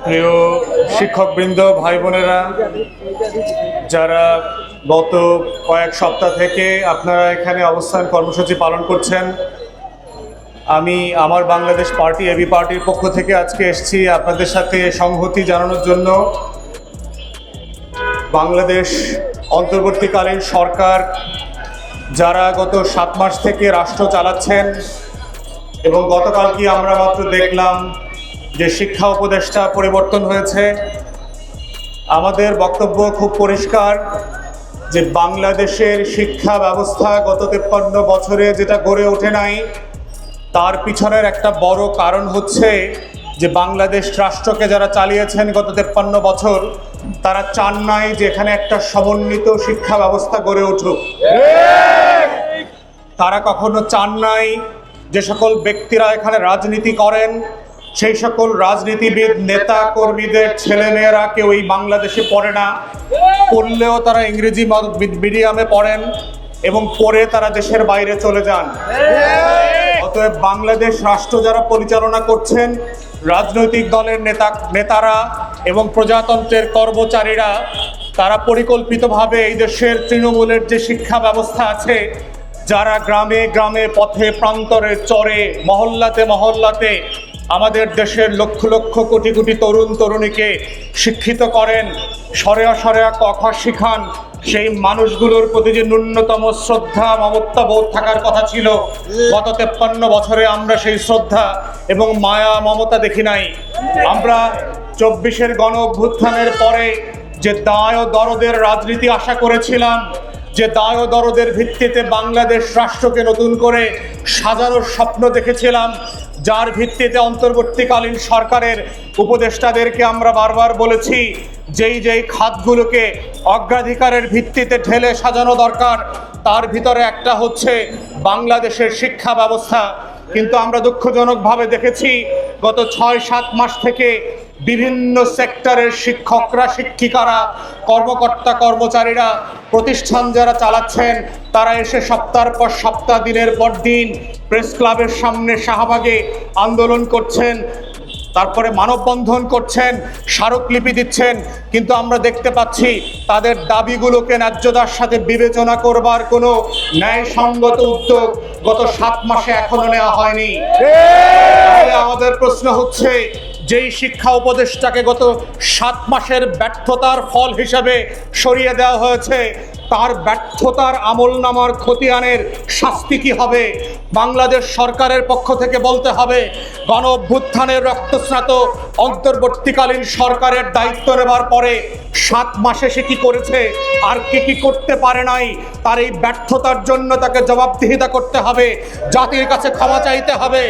প্রিয় শিক্ষকবৃন্দ, ভাই বোনেরা, যারা গত কয়েক সপ্তাহ থেকে আপনারা এখানে অবস্থান কর্মসূচি পালন করছেন, আমি আমার বাংলাদেশ পার্টি এবি পার্টির পক্ষ থেকে আজকে এসেছি আপনাদের সাথে সংহতি জানানোর জন্য। বাংলাদেশ অন্তর্বর্তীকালীন সরকার যারা গত 7 মাস থেকে রাষ্ট্র চালাচ্ছেন এবং গতকালকে আমরা মাত্র দেখলাম যে শিক্ষা উপদেষ্টা পরিবর্তন হয়েছে, আমাদের বক্তব্য খুব পরিষ্কার যে বাংলাদেশের শিক্ষা ব্যবস্থা গত 53 বছরে যেটা গড়ে ওঠে নাই, তার পিছনের একটা বড় কারণ হচ্ছে যে বাংলাদেশ রাষ্ট্রকে যারা চালিয়েছেন গত 53 বছর, তারা চান নাই যে এখানে একটা সমন্বিত শিক্ষা ব্যবস্থা গড়ে উঠুক। তারা কখনো চান নাই যে সকল ব্যক্তিরা এখানে রাজনীতি করেন সেই সকল রাজনীতিবিদ, নেতা কর্মীদের ছেলেমেয়েরা কেউ এই বাংলাদেশে পড়ে না, পড়লেও তারা ইংরেজি মিডিয়ামে পড়েন এবং পড়ে তারা দেশের বাইরে চলে যান। অতএব বাংলাদেশ রাষ্ট্র যারা পরিচালনা করছেন, রাজনৈতিক দলের নেতারা এবং প্রজাতন্ত্রের কর্মচারীরা, তারা পরিকল্পিতভাবে এই দেশের তৃণমূলের যে শিক্ষা ব্যবস্থা আছে, যারা গ্রামে গ্রামে, পথে প্রান্তরে, চরে, মহল্লাতে আমাদের দেশের লক্ষ লক্ষ কোটি কোটি তরুণ তরুণীকে শিক্ষিত করেন, সরেয়া সরেয়া ক খ শিখান, সেই মানুষগুলোর প্রতি যে ন্যূনতম শ্রদ্ধা মমতাবোধ থাকার কথা ছিল, গত 53 বছরে আমরা সেই শ্রদ্ধা এবং মায়া মমতা দেখি নাই। আমরা 24-এর গণ অভ্যুত্থানের পরে যে দায় ও দরদের রাজনীতি আশা করেছিলাম, যে দায় ও দরদের ভিত্তিতে বাংলাদেশ রাষ্ট্রকে নতুন করে সাজানোর স্বপ্ন দেখেছিলাম, যার ভিত্তিতে অন্তর্বর্তীকালীন সরকারের উপদেষ্টাদেরকে আমরা বারবার বলেছি যেই খাতগুলোকে অগ্রাধিকারের ভিত্তিতে ঢেলে সাজানো দরকার, তার ভিতরে একটা হচ্ছে বাংলাদেশের শিক্ষা ব্যবস্থা। কিন্তু আমরা দুঃখজনকভাবে দেখেছি গত 6-7 মাস থেকে বিভিন্ন সেক্টরের শিক্ষকরা, শিক্ষিকারা, কর্মকর্তা কর্মচারীরা, প্রতিষ্ঠান যারা চালাচ্ছেন, তারা এসে সপ্তাহের পর সপ্তাহ, দিনের পর দিন প্রেস ক্লাবের সামনে শাহবাগে আন্দোলন করছেন, তারপরে মানববন্ধন করছেন, স্মারকলিপি দিচ্ছেন, কিন্তু আমরা দেখতে পাচ্ছি তাদের দাবিগুলোকে ন্যায্যতার সাথে বিবেচনা করবার কোনো ন্যায়সঙ্গত উদ্যোগ গত 7 মাসে এখনো নেওয়া হয়নি। তাহলে আমাদের প্রশ্ন হচ্ছে, যেই শিক্ষা উপদেষ্টাকে গত 7 মাসের ব্যর্থতার ফল হিসাবে সরিয়ে দেওয়া হয়েছে, তার ব্যর্থতার আমলনামার খতিয়ানের শাস্তি কি হবে? বাংলাদেশ সরকারের পক্ষ থেকে বলতে হবে, গণ অভ্যুত্থানের রক্তস্নাত অন্তর্বর্তীকালীন সরকারের দায়িত্ব নেবার পরে 7 মাসে সে কি করেছে আর কি করতে পারে নাই, তার এই ব্যর্থতার জন্য তাকে জবাবদিহিতা করতে হবে, জাতির কাছে ক্ষমা চাইতে হবে।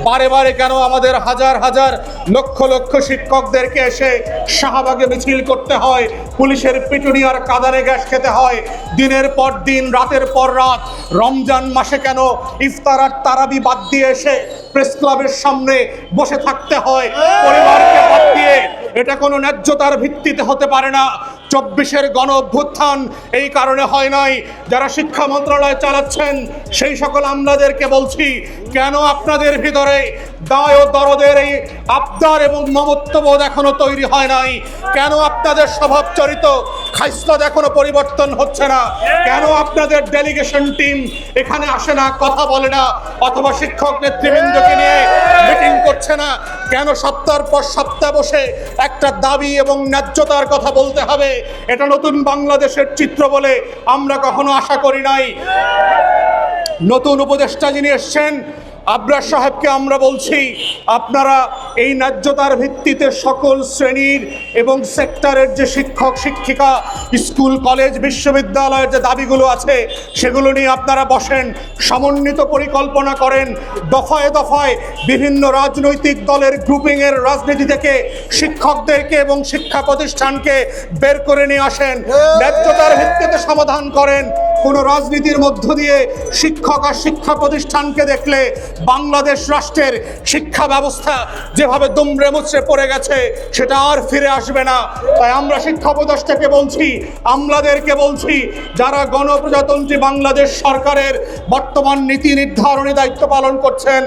বারে বারে কেন আমাদের হাজার হাজার লক্ষ লক্ষ শিক্ষকদেরকে এসে শাহবাগে মিছিল করতে হয়, পুলিশের পিটুনি আর কাঁদানে গ্যাস খেতে হয়, দিনের পর দিন, রাতের পর রাত? রমজান মাসে কেন ইফতার আর তারাবি বাদ দিয়ে এসে প্রেস ক্লাবের সামনে বসে থাকতে হয় পরিবারকে বাদ দিয়ে? এটা কোনো ন্যায্যতার ভিত্তিতে হতে পারে না। 24-এর গণ অভ্যুত্থান এই কারণে হয় নাই। যারা শিক্ষা মন্ত্রণালয় চালাচ্ছেন সেই সকল আমলাদেরকে বলছি, কেন আপনাদের ভিতরে দায় ও দরদের এই আবদার এবং মমত্ববোধ এখনো তৈরি হয় নাই? কেন আপনাদের স্বভাব চরিত খাইসলাত এখনো পরিবর্তন হচ্ছে না? কেন আপনাদের ডেলিগেশন টিম এখানে আসে না, কথা বলে না, অথবা শিক্ষক নেতৃবৃন্দকে নিয়ে মিটিং করছে না? কেন সপ্তাহের পর সপ্তাহ বসে একটা দাবি এবং ন্যায্যতার কথা বলতে হবে? এটা নতুন বাংলাদেশের চিত্র বলে আমরা কখনো আশা করি নাই। নতুন উপদেষ্টা যিনি এসছেন, আবরার সাহেবকে আমরা বলছি, আপনারা এই ন্যায্যতার ভিত্তিতে সকল শ্রেণীর এবং সেক্টরের যে শিক্ষক শিক্ষিকা, স্কুল কলেজ বিশ্ববিদ্যালয়ের যে দাবিগুলো আছে সেগুলো নিয়ে আপনারা বসেন, সমন্বিত পরিকল্পনা করেন, দফায় দফায় বিভিন্ন রাজনৈতিক দলের গ্রুপিংয়ের রাজনীতি থেকে শিক্ষকদেরকে এবং শিক্ষা প্রতিষ্ঠানকে বের করে নিয়ে আসেন, ন্যায্যতার ভিত্তিতে সমাধান করেন। কোনো রাজনীতির মধ্য দিয়ে শিক্ষক আর শিক্ষা প্রতিষ্ঠানকে দেখলে বাংলাদেশ রাষ্ট্রের শিক্ষা ব্যবস্থা যেভাবে দুমড়ে মুচড়ে পড়ে গেছে সেটা আর ফিরে আসবে না। তাই আমরা শিক্ষা উপদেষ্টাকে বলছি, আমলাদেরকে বলছি, যারা গণপ্রজাতন্ত্রী বাংলাদেশ সরকারের বর্তমান নীতি নির্ধারণী দায়িত্ব পালন করছেন,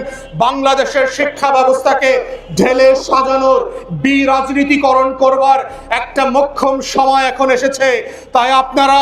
বাংলাদেশের শিক্ষা ব্যবস্থাকে ঢেলে সাজানোর বিরাজনীতিকরণ করবার একটা মোক্ষম সময় এখন এসেছে। তাই আপনারা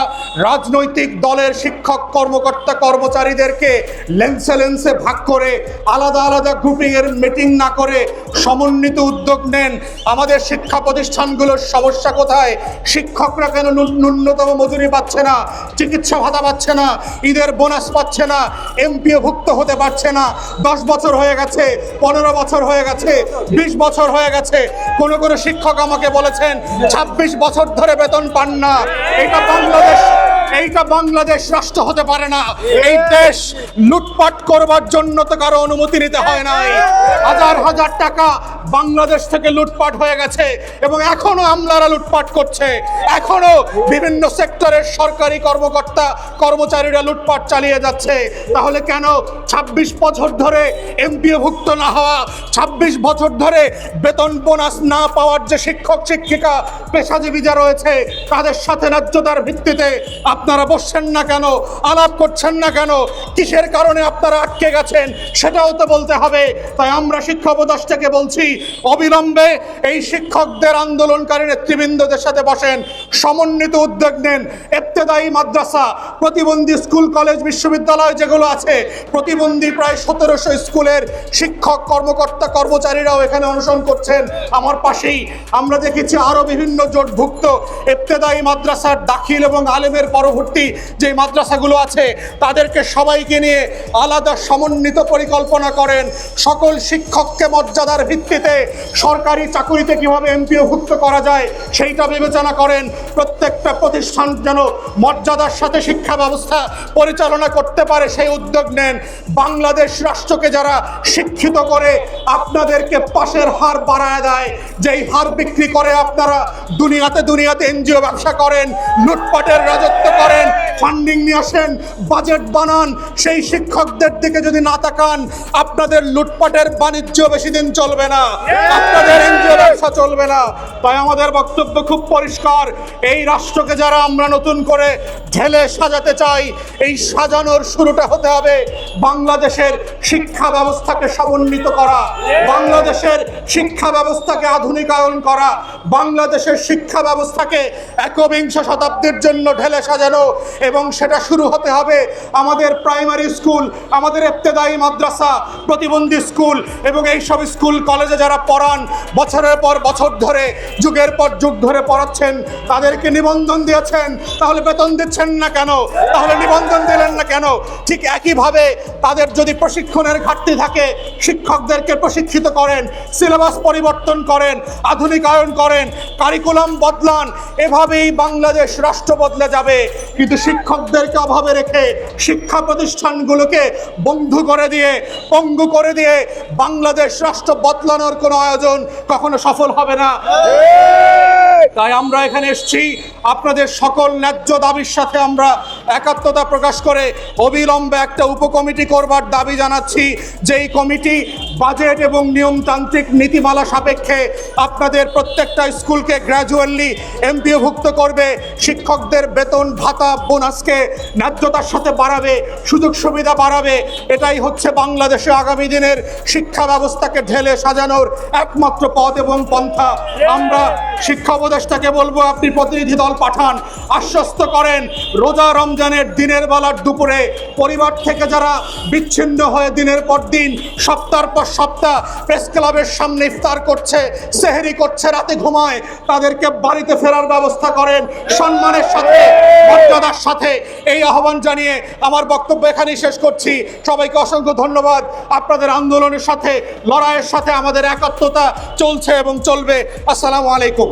রাজনৈতিক দলের শিক্ষক কর্মকর্তা কর্মচারীদেরকে লেন্সে লেন্সে ভাগ করে আলাদা আলাদা গ্রুপিং এর মিটিং না করে সমন্বিত উদ্যোগ নেন। আমাদের শিক্ষা প্রতিষ্ঠানগুলোর সমস্যা কোথায়? শিক্ষকরা কেন ন্যূনতম মজুরি পাচ্ছে না, চিকিৎসা ভাতা পাচ্ছে না, ঈদের বোনাস পাচ্ছে না, এমপিও ভুক্ত হতে পারছে না? 10 বছর হয়ে গেছে, 15 বছর হয়ে গেছে, 20 বছর হয়ে গেছে। কোন কোন শিক্ষক আমাকে বলেছেন 26 বছর ধরে বেতন পান না। এইটা বাংলাদেশ রাষ্ট্র হতে পারে না। এই দেশ লুটপাট করবার জন্য তো কারো অনুমতি নিতে হয় নাই। হাজার হাজার টাকা বাংলাদেশ থেকে লুটপাট হয়ে গেছে এবং এখনো আমলারা লুটপাট করছে। এখনো বিভিন্ন সেক্টরের সরকারি কর্মকর্তা কর্মচারীরা লুটপাট চালিয়ে যাচ্ছে। তাহলে কেন 26 বছর ধরে এমপিও ভুক্ত না হওয়া, 26 বছর ধরে বেতন বোনাস না পাওয়ার যে শিক্ষক শিক্ষিকা পেশাজীবী যা রয়েছে তাদের সাথে ন্যায্যতার ভিত্তিতে আপনারা বসছেন না কেন, আলাপ করছেন না কেন? কিসের কারণে আপনারা আটকে গেছেন সেটাও তো বলতে হবে। তাই আমরা শিক্ষা উপদেষ্টাকে বলছি, অবিলম্বে এই শিক্ষকদের আন্দোলনকারী নেতৃবৃন্দদের সাথে বসেন, সমন্বিত উদ্যোগ নেন। ইবতেদায়ী মাদ্রাসা, প্রতিবন্ধী স্কুল কলেজ বিশ্ববিদ্যালয় যেগুলো আছে, প্রতিবন্ধী প্রায় 1700 স্কুলের শিক্ষক কর্মকর্তা কর্মচারীরাও এখানে অনশন করছেন আমার পাশেই। আমরা দেখেছি আরো বিভিন্ন জোটভুক্ত ইবতেদায়ী মাদ্রাসার দাখিল এবং আলেমের পরবর্তী যে মাদ্রাসাগুলো আছে তাদেরকে সবাইকে নিয়ে আলাদা সমন্বিত পরিকল্পনা করেন। সকল শিক্ষককে মর্যাদার ভিত্তিতে সরকারি চাকুরিতে কিভাবে এমপিও ভুক্ত করা যায় সেইটা বিবেচনা করেন। প্রত্যেকটা প্রতিষ্ঠান যেন মর্যাদার সাথে শিক্ষা ব্যবস্থা পরিচালনা করতে পারে সেই উদ্যোগ নেন। বাংলাদেশ রাষ্ট্রকে যারা শিক্ষিত করে আপনাদেরকে পাশের হার বাড়ায় দেয়, যেই হার বিক্রি করে আপনারা দুনিয়াতে এনজিও ব্যবসা করেন, লুটপাটের রাজত্ব করেন, ফান্ডিং নিয়ে আসেন, বাজেট বানান, সেই শিক্ষকদের দিকে যদি না তাকান আপনাদের লুটপাটের বাণিজ্য বেশি দিন চলবে না, আপনাদের এনজিও ব্যবসা চলবে না। তাই আমাদের বক্তব্য খুব পরিষ্কার, এই রাষ্ট্রকে যারা আমরা নতুন করে ঢেলে সাজাতে চাই, এই সাজানোর শুরুটা হতে হবে বাংলাদেশের শিক্ষা ব্যবস্থাকে সমন্বিত করা, বাংলাদেশের শিক্ষা ব্যবস্থাকে আধুনিকায়ন করা, বাংলাদেশের শিক্ষা ব্যবস্থাকে একবিংশ শতাব্দীর জন্য ঢেলে সাজানো। এবং সেটা শুরু হতে হবে আমাদের প্রাইমারি স্কুল, আমাদের ইবতেদায়ী মাদ্রাসা, প্রতিবন্ধী স্কুল এবং এই সব স্কুল কলেজে যারা পড়ান, বছরের পর বছর ধরে, যুগের পর যুগ ধরে পড়াচ্ছেন, তাদেরকে নিবন্ধন দিয়েছেন, তাহলে বেতন দিচ্ছেন না কেন? তাহলে নিবন্ধন দিলেন না কেন? ঠিক একইভাবে তাদের যদি প্রশিক্ষণের ঘাটতি থাকে, শিক্ষকদেরকে প্রশিক্ষিত করেন, সিলেবাস পরিবর্তন করেন, আধুনিকায়ন করেন, কারিকুলাম বদলান। এভাবেই বাংলাদেশ রাষ্ট্র বদলে যাবে। কিন্তু শিক্ষকদেরকে অভাবে রেখে শিক্ষা প্রতিষ্ঠানগুলোকে বন্ধু করে দিয়ে, পঙ্গু করে দিয়ে বাংলাদেশ রাষ্ট্র বদলানোর কোনো আয়োজন কখনো সফল হবে না। তাই আমরা এখানে এসেছি আপনাদের সকল ন্যায্য দাবির সাথে আমরা একাত্মতা প্রকাশ করে অবিলম্বে একটা উপকমিটি করবার দাবি জানাচ্ছি, যেই কমিটি বাজেট এবং নিয়মতান্ত্রিক নীতিমালা সাপেক্ষে আপনাদের প্রত্যেকটা স্কুলকে গ্র্যাজুয়ালি এমপিওভুক্ত করবে, শিক্ষকদের বেতন ভাতা বোনাসকে ন্যায্যতার সাথে বাড়াবে, সুযোগ সুবিধা বাড়াবে। এটাই হচ্ছে বাংলাদেশে আগামী দিনের শিক্ষা ব্যবস্থাকে ঢেলে সাজানোর একমাত্র পথ এবং পন্থা। আমরা শিক্ষা উপদেষ্টাকে বলবো, আপনি প্রতিনিধি দল পাঠান, আশ্বস্ত করেন রোজা রমজানের দিনের বেলার দুপুরে পরিবার থেকে যারা বিচ্ছিন্ন হয়ে দিনের পর দিন, সপ্তাহের পর সপ্তাহ প্রেস ক্লাবের সামনে ইফতার করছে, সেহরি করছে, রাতে ঘুমায়, তাদেরকে বাড়িতে ফেরার ব্যবস্থা করেন সম্মানের সাথে, মর্যাদার সাথে। এই আহ্বান জানিয়ে আমার বক্তব্য এখানেই শেষ করছি। সবাইকে অসংখ্য ধন্যবাদ। আপনাদের আন্দোলনের সাথে, লড়াইয়ের সাথে আমাদের একাত্মতা চলছে এবং চলবে। আসসালামু আলাইকুম।